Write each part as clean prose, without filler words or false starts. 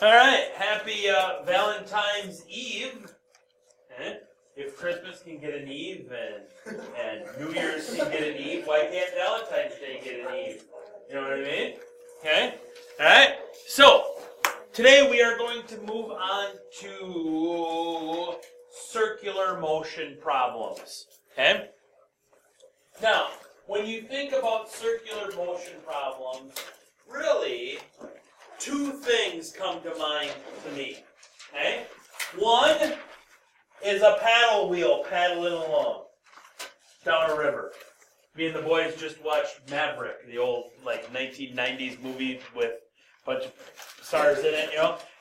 All right, happy Valentine's Eve. If Christmas can get an Eve and New Year's can get an Eve, why can't Valentine's Day get an Eve? You know what I mean? Okay? All right, so today we are going to move on to circular motion problems. Okay? Now, when you think about circular motion problems, really, two things come to mind to me. Okay? One is a paddle wheel paddling along down a river. Me and the boys just watched Maverick, the old 1990s movie with a bunch of stars in it,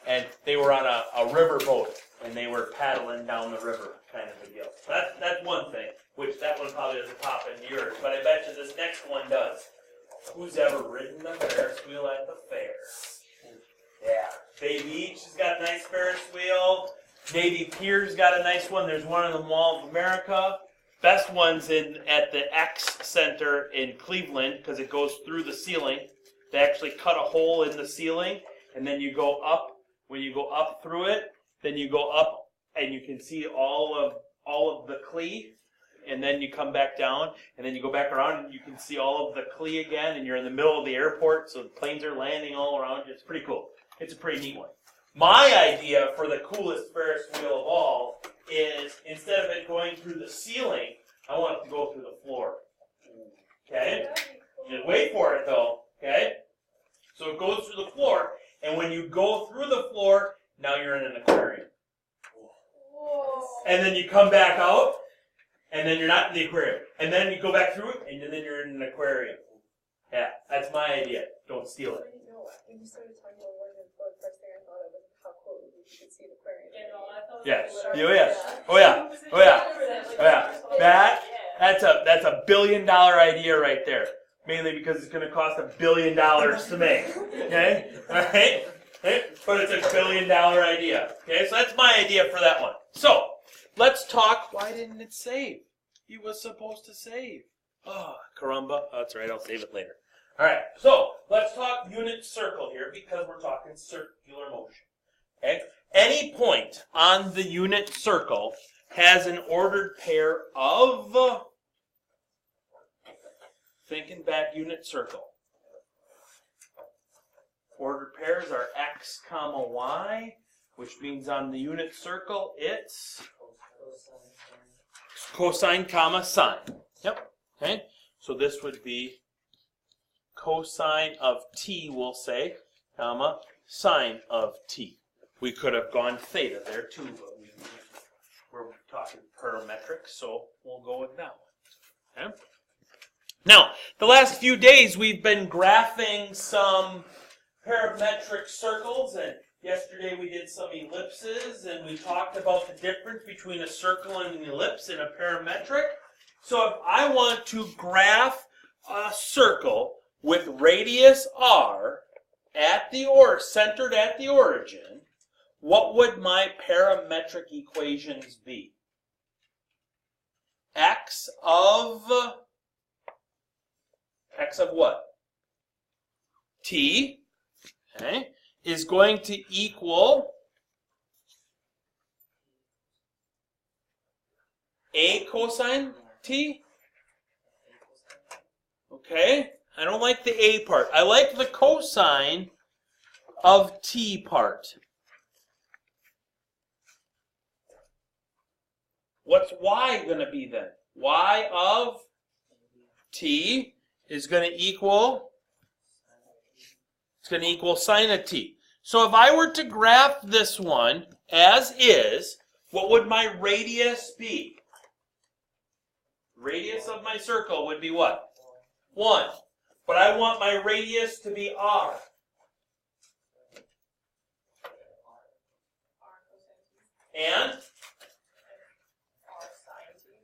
and they were on a river boat and they were paddling down the river, kind of a deal. So that's one thing, which that one probably doesn't pop into yours, but I bet you this next one does. Who's ever ridden the Ferris wheel at the fair? Yeah. Bay Beach has got a nice Ferris wheel. Navy Pier's got a nice one. There's one in the Mall of America. Best one's at the X Center in Cleveland because it goes through the ceiling. They actually cut a hole in the ceiling, and then you go up. When you go up through it, then you go up, and you can see all of the Clee. And then you come back down, and then you go back around, and you can see all of the Clee again, and you're in the middle of the airport, so the planes are landing all around you. It's pretty cool. It's a pretty neat one. My idea for the coolest Ferris wheel of all is, instead of it going through the ceiling, I want it to go through the floor. Okay? Just wait for it, though. Okay? So it goes through the floor, and when you go through the floor, now you're in an aquarium. And then you come back out, and then you're not in the aquarium. And then you go back through it, and then you're in an aquarium. Yeah, that's my idea. Don't steal it. When you started talking about London, the first thing I thought of was how cool it would be to see the aquarium. Yes. Oh yeah. That's a $1 billion idea right there. Mainly because it's going to cost $1 billion to make. Okay? Alright? But it's $1 billion idea. Okay? So that's my idea for that one. So, let's talk. Why didn't it save? He was supposed to save. Oh, caramba. Oh, that's right. I'll save it later. All right. So let's talk unit circle here because we're talking circular motion. Okay. Any point on the unit circle has an ordered pair of. Thinking back, unit circle. Ordered pairs are x comma y, which means on the unit circle it's cosine comma sine. Yep. Okay. So this would be cosine of t, we'll say, comma, sine of t. We could have gone theta there too, but we're talking parametric, so we'll go with that one. Okay. Now, the last few days we've been graphing some parametric circles, and yesterday we did some ellipses, and we talked about the difference between a circle and an ellipse in a parametric. So if I want to graph a circle with radius r centered at the origin, what would my parametric equations be? X of what? T, okay, is going to equal a cosine t. Okay, I don't like the a part. I like the cosine of t part. What's y going to be then? Y of t is going to equal, it's going to equal sine of t. So if I were to graph this one as is, what would my radius be? Radius of my circle would be what? 1. But I want my radius to be r.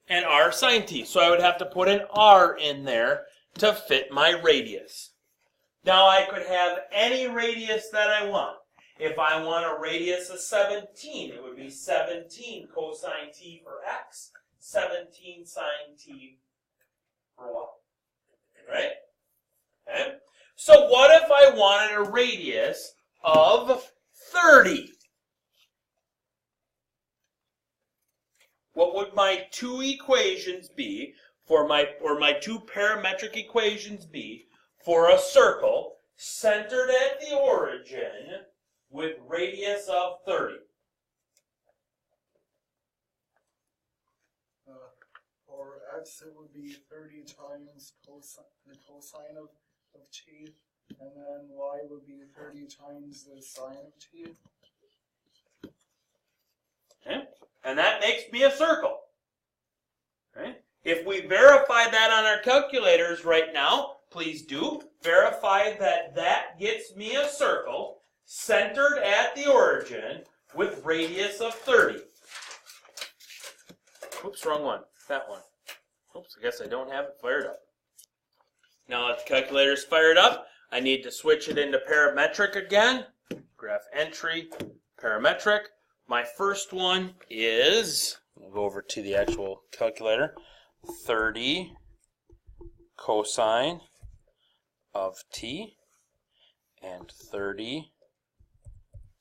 And r sine t. So I would have to put an r in there to fit my radius. Now I could have any radius that I want. If I want a radius of 17, it would be 17 cosine t for x, 17 sine t for y. Right? Okay. So what if I wanted a radius of my two equations be, or my two parametric equations be, for a circle centered at the origin with radius of 30? For x, it would be 30 times the cosine of t, and then y would be 30 times the sine of t. Okay? And that makes me a circle. Okay? If we verify that on our calculators right now, please do verify that that gets me a circle centered at the origin with radius of 30. Oops, wrong one. That one. Oops, I guess I don't have it fired up. Now that the calculator's fired up, I need to switch it into parametric again. Graph entry, parametric. My first one is, we'll go over to the actual calculator, 30 cosine of t and 30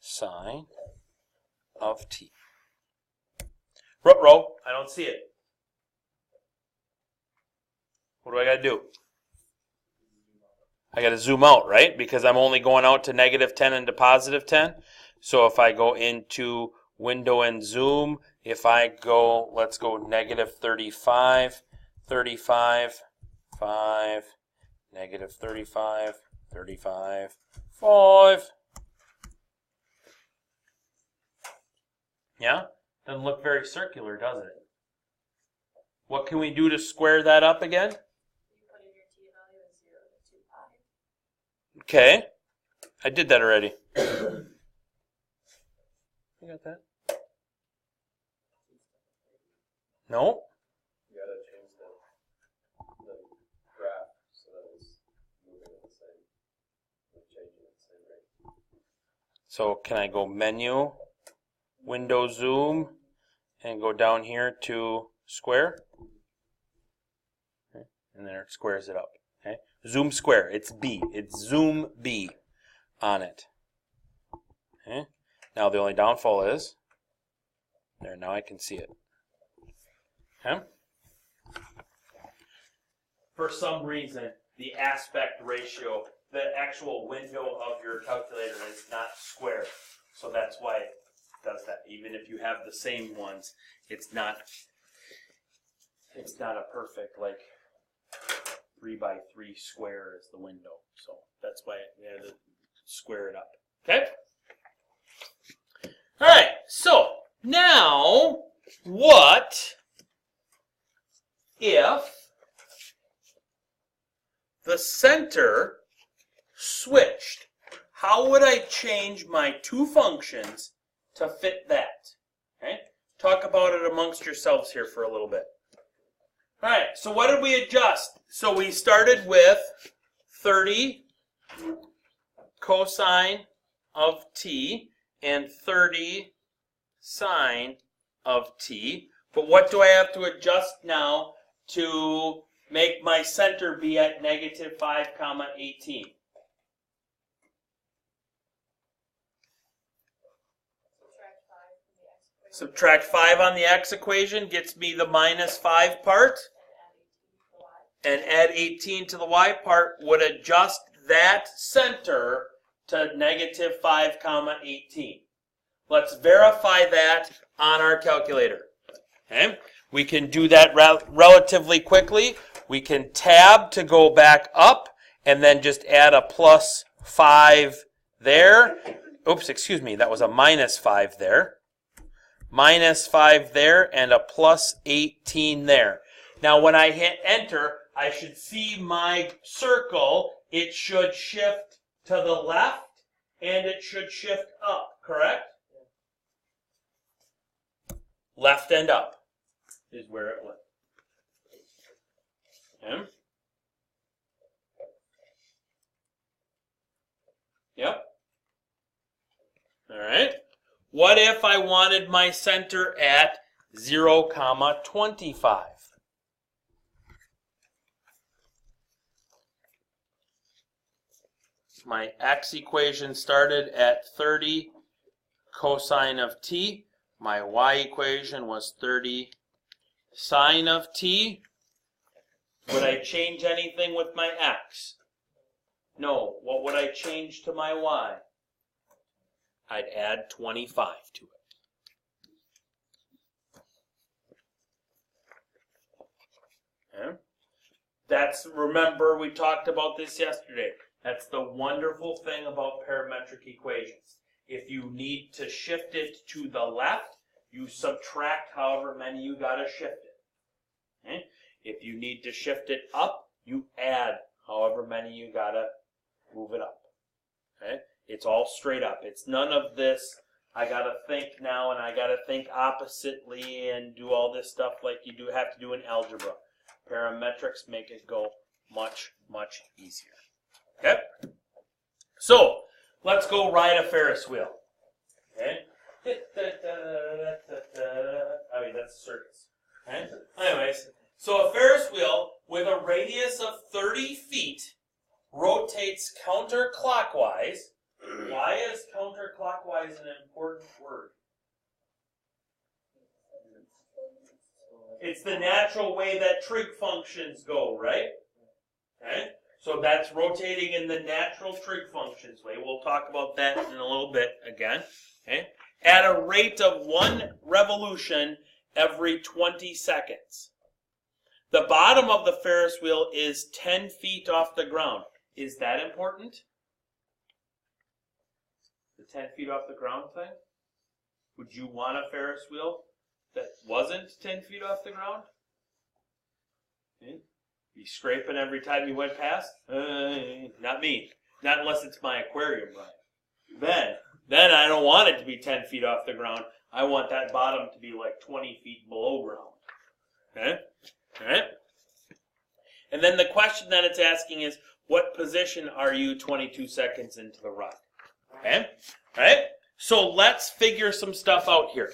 sine of t. Ruh-roh, I don't see it. What do I got to do? I got to zoom out, right? Because I'm only going out to negative 10 and to positive 10. So if I go into window and zoom, if I go, let's go negative 35, 35, 5, negative 35, 35, 5. Yeah? Doesn't look very circular, does it? What can we do to square that up again? Okay. I did that already. You got that? No? You gotta change the graph so that it's moving at the same, changing at the same rate. So can I go menu, window zoom, and go down here to square? Okay. And there it squares it up. Okay. Zoom square. It's B. It's zoom B on it. Okay. Now the only downfall is there. Now I can see it. Okay. For some reason, the aspect ratio, the actual window of your calculator is not square. So that's why it does that. Even if you have the same ones, it's not a perfect, like, 3x3 square is the window. So that's why we had to square it up. Okay? Alright, so now what if the center switched? How would I change my two functions to fit that? Okay? Talk about it amongst yourselves here for a little bit. Alright, so what did we adjust? So we started with 30 cosine of t and 30 sine of t. But what do I have to adjust now to make my center be at negative 5, 18? Subtract 5 on the x equation gets me the minus 5 part. And add 18 to the y part would adjust that center to negative 5, 18. Let's verify that on our calculator. Okay? We can do that relatively quickly. We can tab to go back up and then just add a plus 5 there. Oops, excuse me, that was a minus 5 there. Minus 5 there and a plus 18 there. Now when I hit enter, I should see my circle. It should shift to the left and it should shift up, correct? Left and up is where it went. Okay. Yep. All right. What if I wanted my center at 0, 25? My x equation started at 30 cosine of t. My y equation was 30 sine of t. Would I change anything with my x? No. What would I change to my y? I'd add 25 to it. Okay. That's, remember, we talked about this yesterday. That's the wonderful thing about parametric equations. If you need to shift it to the left, you subtract however many you got to shift it. Okay? If you need to shift it up, you add however many you got to move it up. Okay? It's all straight up. It's none of this, I got to think now and I got to think oppositely and do all this stuff like you do have to do in algebra. Parametrics make it go much, much easier. Okay? So, let's go ride a Ferris wheel. Okay? I mean, that's a circus. Okay? Anyways, so a Ferris wheel with a radius of 30 feet rotates counterclockwise. Why is counterclockwise an important word? It's the natural way that trig functions go, right? Okay? So that's rotating in the natural trig functions way. We'll talk about that in a little bit again. Okay? At a rate of 1 revolution every 20 seconds. The bottom of the Ferris wheel is 10 feet off the ground. Is that important? The 10 feet off the ground thing? Would you want a Ferris wheel that wasn't 10 feet off the ground? Okay. Be scraping every time you went past? Not me. Not unless it's my aquarium, Brian. Then I don't want it to be 10 feet off the ground. I want that bottom to be like 20 feet below ground. Okay? Alright? And then the question that it's asking is, what position are you 22 seconds into the ride? Okay? Alright? So let's figure some stuff out here.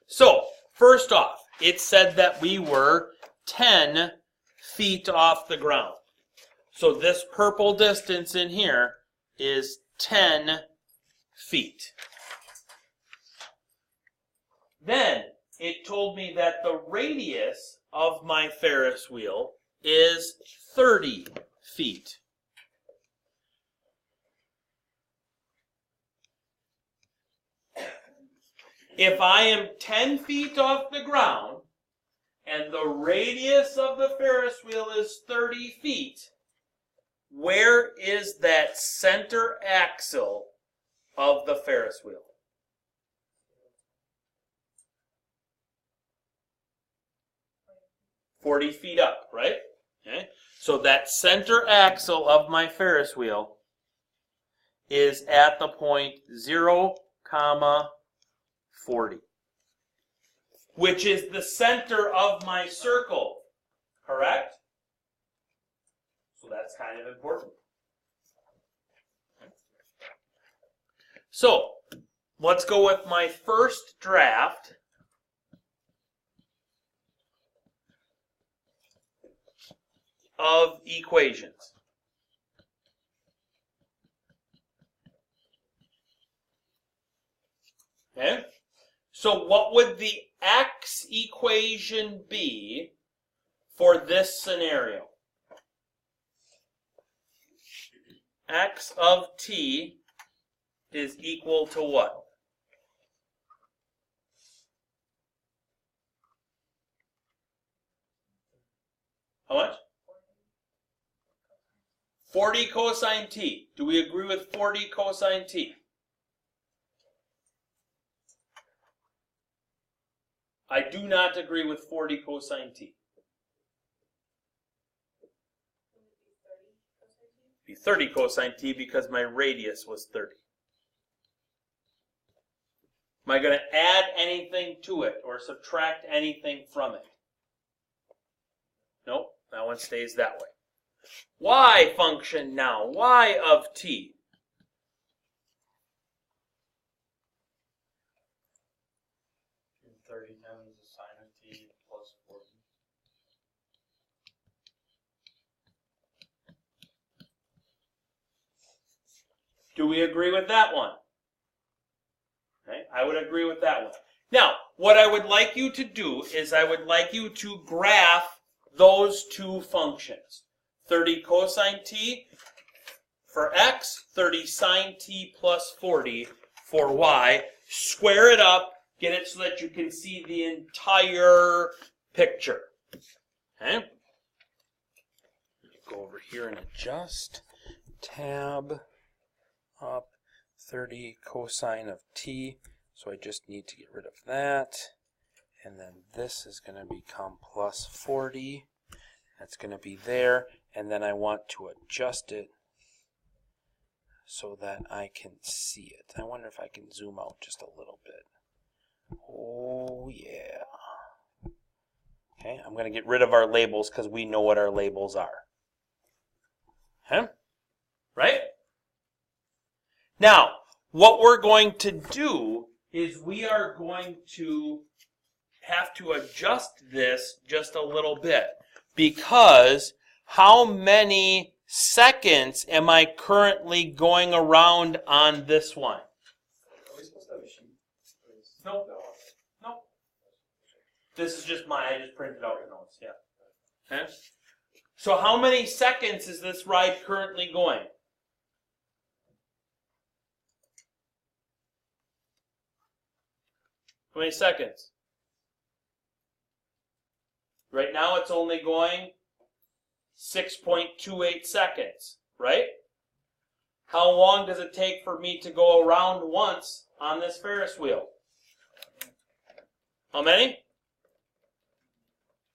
So, first off, it said that we were 10 feet off the ground. So this purple distance in here is 10 feet. Then it told me that the radius of my Ferris wheel is 30 feet. If I am 10 feet off the ground and the radius of the Ferris wheel is 30 feet, where is that center axle of the Ferris wheel? "40 feet up, right? Okay. So that center axle of my Ferris wheel is at the point 0, 40, which is the center of my circle, correct? So that's kind of important. So, let's go with my first draft of equations. Okay? So what would the x equation be for this scenario? X of t is equal to what? How much? 40 cosine t. Do we agree with 40 cosine t? I do not agree with 40 cosine t. Be 30 cosine t because my radius was 30. Am I going to add anything to it or subtract anything from it? Nope, that one stays that way. Y function now, y of t. Do we agree with that one? Okay, I would agree with that one. Now, what I would like you to do is I would like you to graph those two functions. 30 cosine t for x, 30 sine t plus 40 for y. Square it up, get it so that you can see the entire picture. Okay? Go over here and adjust. Tab up 30 cosine of t. So I just need to get rid of that. And then this is going to become plus 40. That's going to be there. And then I want to adjust it so that I can see it. I wonder if I can zoom out just a little bit. Oh, yeah. Okay, I'm going to get rid of our labels because we know what our labels are. Okay? Right? Now, what we're going to do is we are going to have to adjust this just a little bit, because how many seconds am I currently going around on this one? Are we supposed to have a sheet? Nope. Nope. This is just I just printed out the notes, yeah. Okay? So how many seconds is this ride currently going? How many seconds? Right now it's only going 6.28 seconds, right? How long does it take for me to go around once on this Ferris wheel? How many?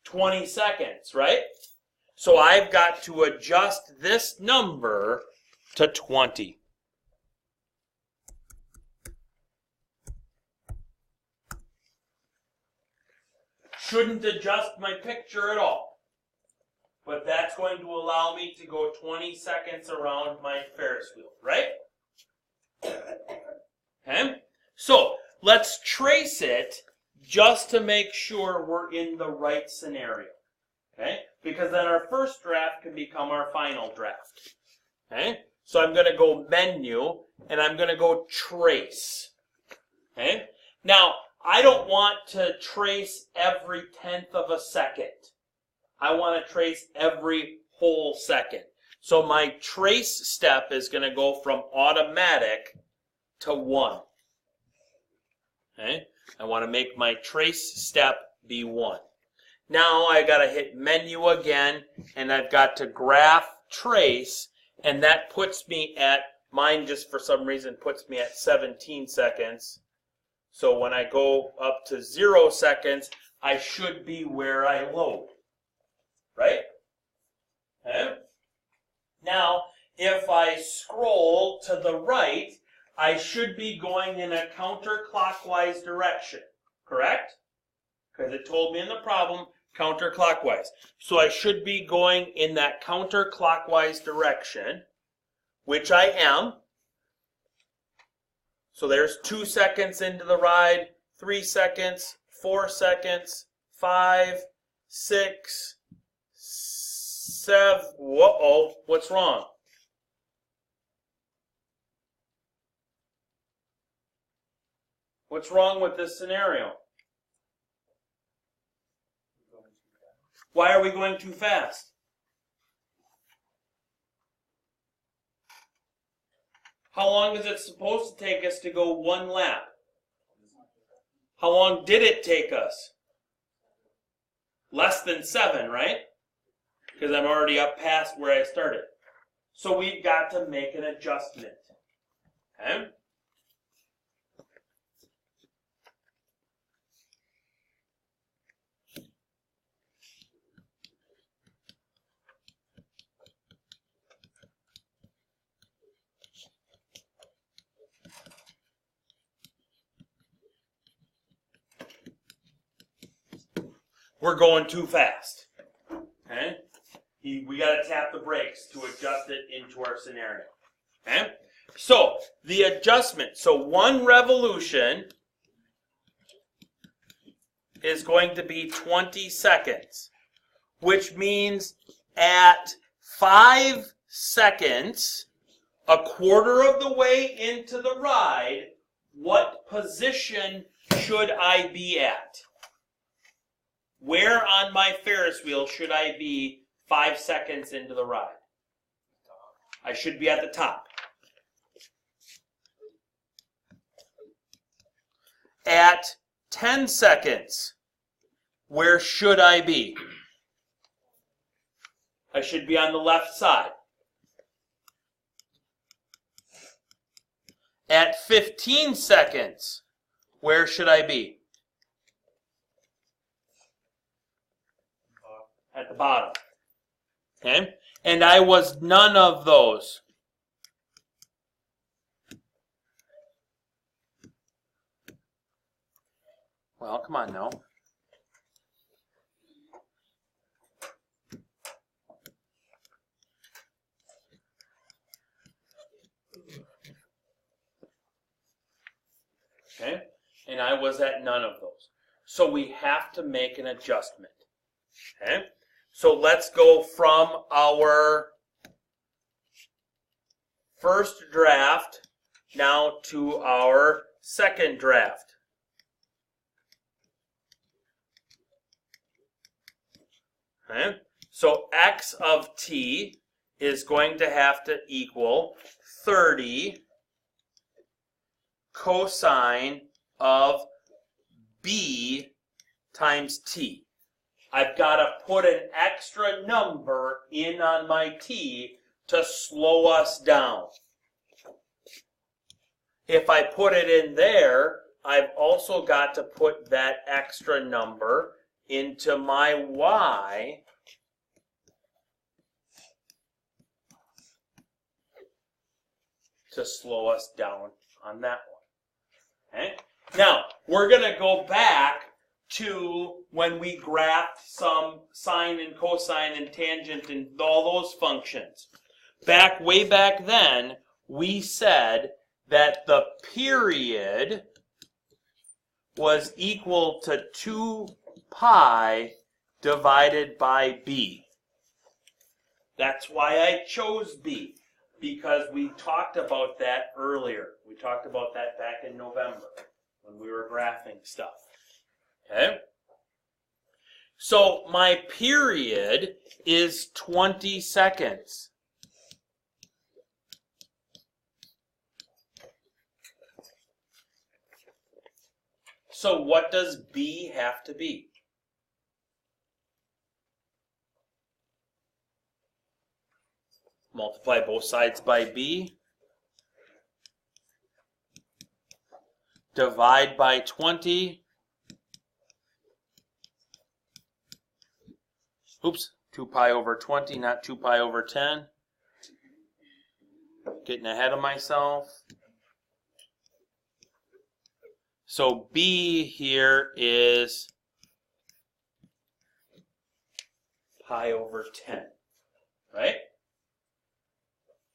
20 seconds, right? So I've got to adjust this number to 20. Shouldn't adjust my picture at all. But that's going to allow me to go 20 seconds around my Ferris wheel, right? Okay? So, let's trace it just to make sure we're in the right scenario. Okay? Because then our first draft can become our final draft. Okay? So I'm going to go menu, and I'm going to go trace. Okay? Now, I don't want to trace every 1/10 of a second. I want to trace every whole second. So my trace step is going to go from automatic to 1. Okay? I want to make my trace step be 1. Now I got to hit menu again, and I've got to graph trace, and that puts me at, mine just for some reason puts me at 17 seconds. So when I go up to 0 seconds, I should be where I load. Right? Okay? Now, if I scroll to the right, I should be going in a counterclockwise direction. Correct? Because it told me in the problem, counterclockwise. So I should be going in that counterclockwise direction, which I am. So there's 2 seconds into the ride, 3 seconds, 4 seconds, 5, 6, 7. Whoa, what's wrong? What's wrong with this scenario? Why are we going too fast? How long is it supposed to take us to go 1 lap? How long did it take us? Less than 7, right? Because I'm already up past where I started. So we've got to make an adjustment. Okay? We're going too fast. Okay? We got to tap the brakes to adjust it into our scenario. Okay? So, the adjustment. So, 1 revolution is going to be 20 seconds, which means at 5 seconds, a quarter of the way into the ride, what position should I be at? Where on my Ferris wheel should I be 5 seconds into the ride? I should be at the top. At 10 seconds, where should I be? I should be on the left side. At 15 seconds, where should I be? At the bottom. Okay? And I was none of those. Well, come on now. Okay? And I was at none of those. So we have to make an adjustment. Okay? So let's go from our first draft now to our second draft. Okay? So x of t is going to have to equal 30 cosine of b times t. I've got to put an extra number in on my t to slow us down. If I put it in there, I've also got to put that extra number into my y to slow us down on that one. Okay? Now, we're going to go back to when we graphed some sine and cosine and tangent and all those functions. Way back then, we said that the period was equal to 2 pi divided by b. That's why I chose b, because we talked about that earlier. We talked about that back in November when we were graphing stuff. Okay? So my period is 20 seconds. So what does b have to be? Multiply both sides by b. Divide by 20. Oops, 2 pi over 20, not 2 pi over 10. Getting ahead of myself. So b here is pi over 10, right?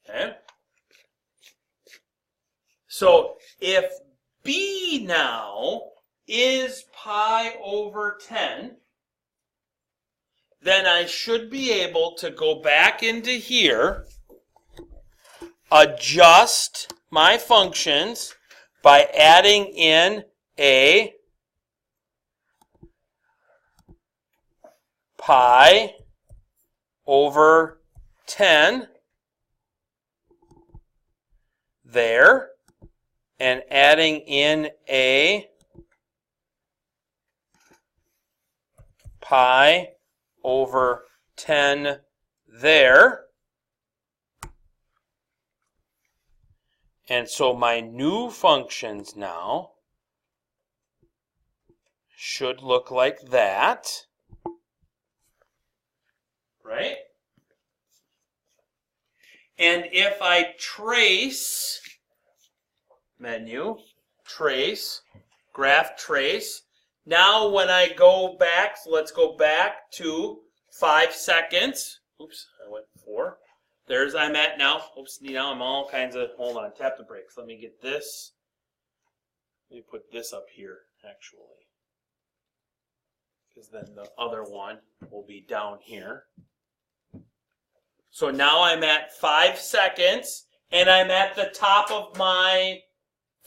Okay. So if b now is pi over 10, then I should be able to go back into here, adjust my functions by adding in a pi over 10 there, and adding in a pi over 10 there. And so my new functions now should look like that. Right? And if I trace, menu, trace, graph trace, now when I go back, so let's go back to 5 seconds. Oops, I went 4. There's I'm at now. Oops, now I'm all kinds of, hold on, tap the brakes. Let me get this. Let me put this up here, actually. Because then the other one will be down here. So now I'm at 5 seconds, and I'm at the top of my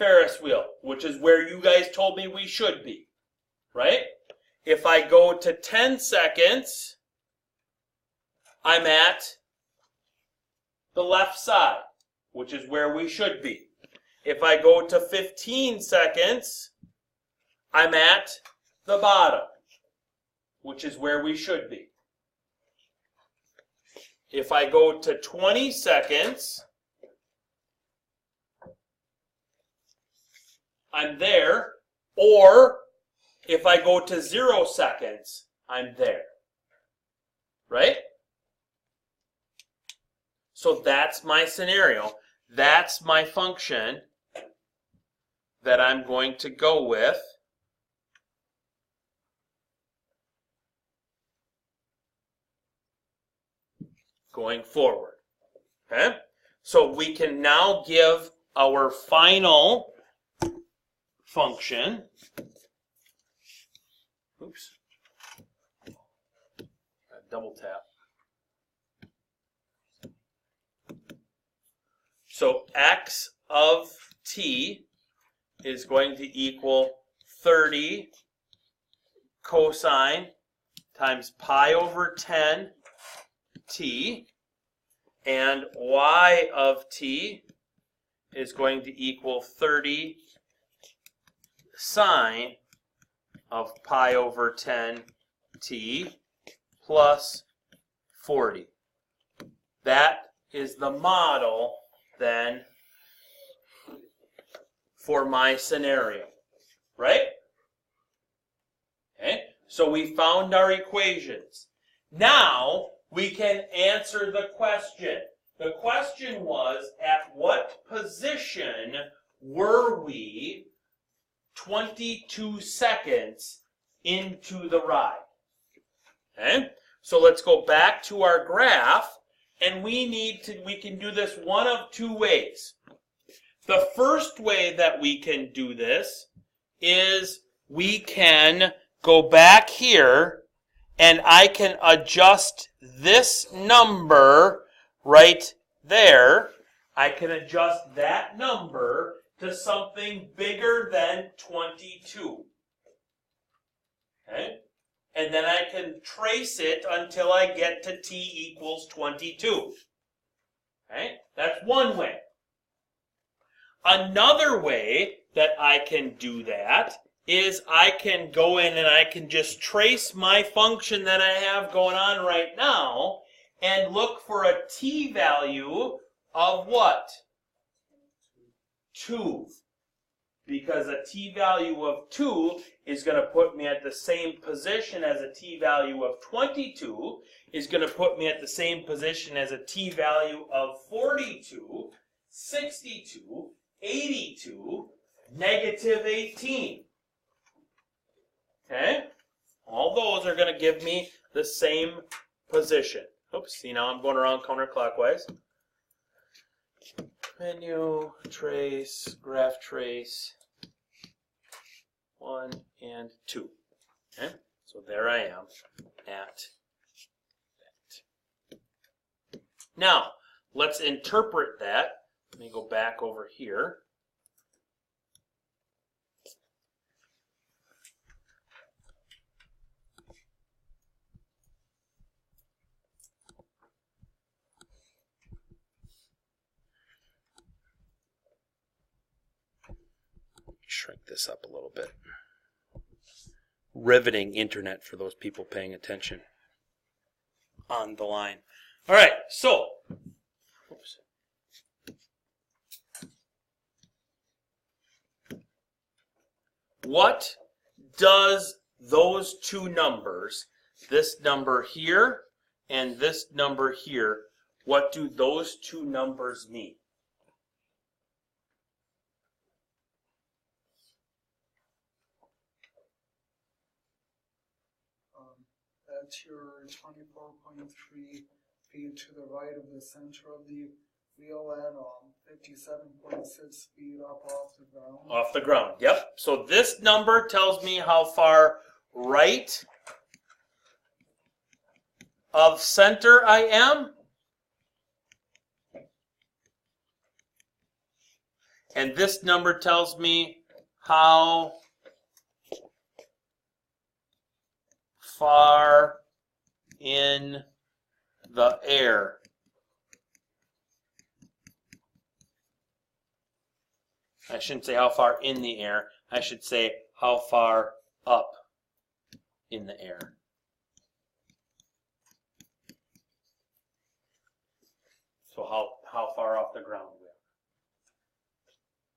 Ferris wheel, which is where you guys told me we should be, right? If I go to 10 seconds, I'm at the left side, which is where we should be. If I go to 15 seconds, I'm at the bottom, which is where we should be. If I go to 20 seconds, I'm there, or if I go to 0 seconds, I'm there. Right? So that's my scenario. That's my function that I'm going to go with going forward. Okay? So we can now give our final function. Oops. Double tap. So x of t is going to equal 30 cosine times pi over 10 t, and y of t is going to equal 30 sine of pi over 10 t plus 40. That is the model then for my scenario, right? Okay, so we found our equations. Now we can answer the question. The question was, at what position were we 22 seconds into the ride? Okay, so let's go back to our graph, and we can do this one of two ways. The first way that we can do this is we can go back here and I can adjust this number right there. I can adjust that number to something bigger than 22. Okay? And then I can trace it until I get to t equals 22. Okay? That's one way. Another way that I can do that is I can go in and I can just trace my function that I have going on right now and look for a t value of what? 2. Because a t value of 2 is going to put me at the same position as a t value of 22, is going to put me at the same position as a t value of 42, 62, 82, negative 18. Okay? All those are going to give me the same position. Oops, see, now I'm going around counterclockwise. Menu, trace, graph trace, 1 and 2. Okay? So there I am at that. Now, let's interpret that. Let me go back over here. Shrink this up a little bit. Riveting internet for those people paying attention on the line. All right, so oops. What does those two numbers, this number here and this number here, what do those two numbers mean? That you're 24.3 feet to the right of the center of the wheel and 57.6 feet up off the ground. Off the ground, yep. So this number tells me how far right of center I am. and this number tells me how far in the air I shouldn't say how far in the air, I should say how far up in the air. So how far off the ground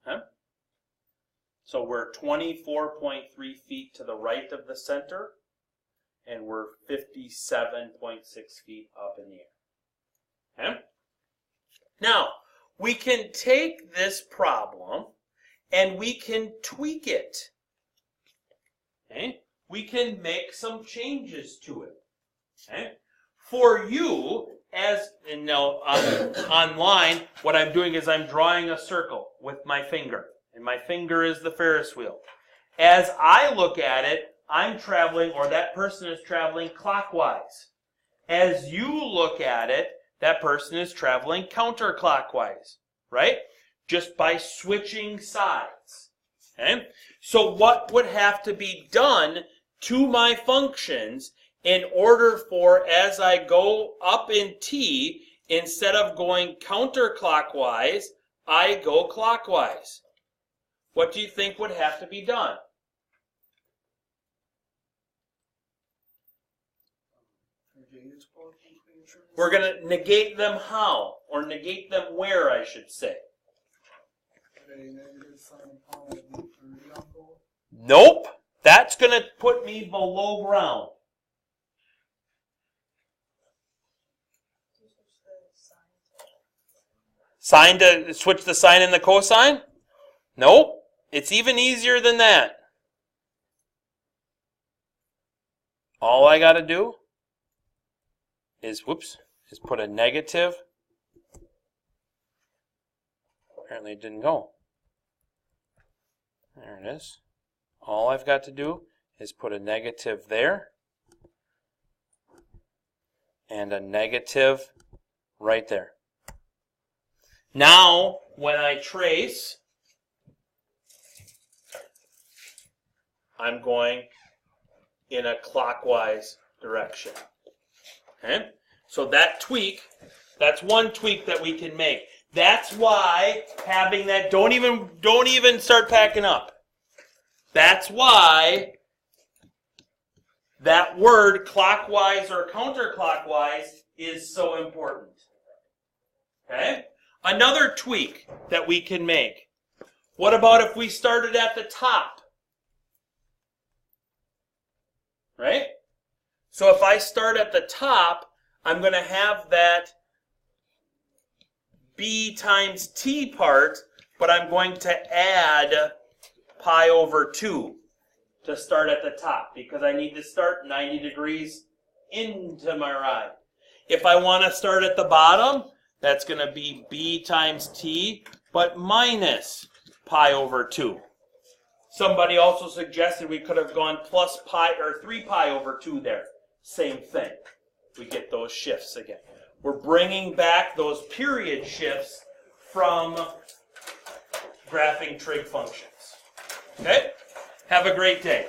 we are. Okay? So we're 24.3 feet to the right of the center, and we're 57.6 feet up in the air. Okay? Now, we can take this problem and we can tweak it. Okay? We can make some changes to it. Okay? For you, and now online, what I'm doing is I'm drawing a circle with my finger. And my finger is the Ferris wheel. As I look at it, I'm traveling, or that person is traveling clockwise. As you look at it, that person is traveling counterclockwise, right? Just by switching sides. Okay? So what would have to be done to my functions in order for, as I go up in t, instead of going counterclockwise, I go clockwise? What do you think would have to be done? We're going to negate them how? Or negate them where, I should say. Nope. That's going to put me below ground. Sign to switch the sine and the cosine? Nope. It's even easier than that. All I got to do is put a negative. Apparently it didn't go. There it is. All I've got to do is put a negative there and a negative right there. Now, when I trace, I'm going in a clockwise direction. Okay? So that tweak, that's one tweak that we can make. That's why having that, don't even start packing up. That's why that word clockwise or counterclockwise is so important. Okay? Another tweak that we can make. What about if we started at the top? Right? So if I start at the top, I'm going to have that b times t part, but I'm going to add pi over 2 to start at the top because I need to start 90 degrees into my ride. If I want to start at the bottom, that's going to be b times t, but minus pi over 2. Somebody also suggested we could have gone plus pi or 3 pi over 2 there. Same thing. We get those shifts again. We're bringing back those period shifts from graphing trig functions. Okay? Have a great day.